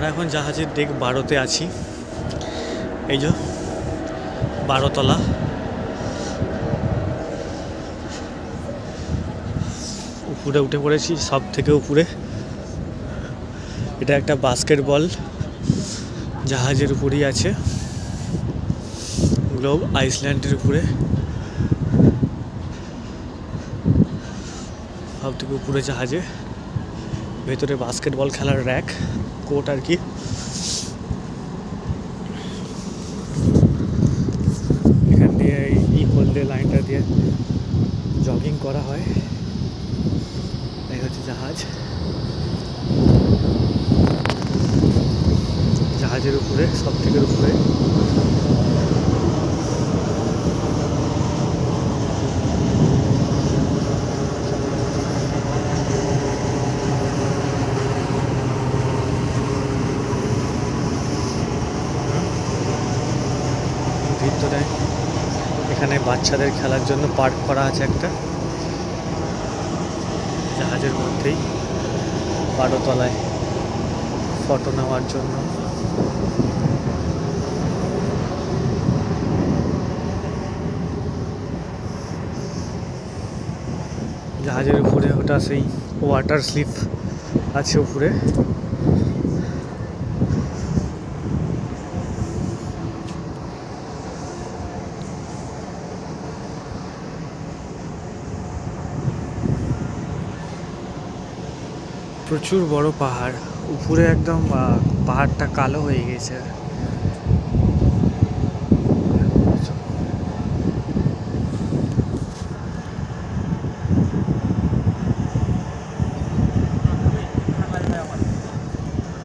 আমরা এখন জাহাজের ডেক 12-তে আছি। এই যে 12 তলা। উপরে উঠে পড়েছি, সব থেকে উপরে। এটা একটা বাস্কেটবল জাহাজের উপরেই আছে, গ্লোব আইসল্যান্ডের উপরে, সব থেকে উপরে জাহাজে। ভেতরে বাস্কেটবল খেলার র্যাক, কোর্ট আর কি। এখান দিয়ে ই করলে লাইনটা দিয়ে জগিং করা হয়। এই হচ্ছে জাহাজ, জাহাজের উপরে, সব থেকে উপরে। ভিতরে এখানে বাচ্চাদের খেলার জন্য পার্ক করা আছে একটা, জাহাজের মধ্যেই 12 তলায় ফটো নেওয়ার জন্য। জাহাজের উপরে ওটা সেই ওয়াটার স্লিপ আছে উপরে। প্রচুর বড় পাহাড়, উপরে একদম পাহাড়টা কালো হয়ে গেছে।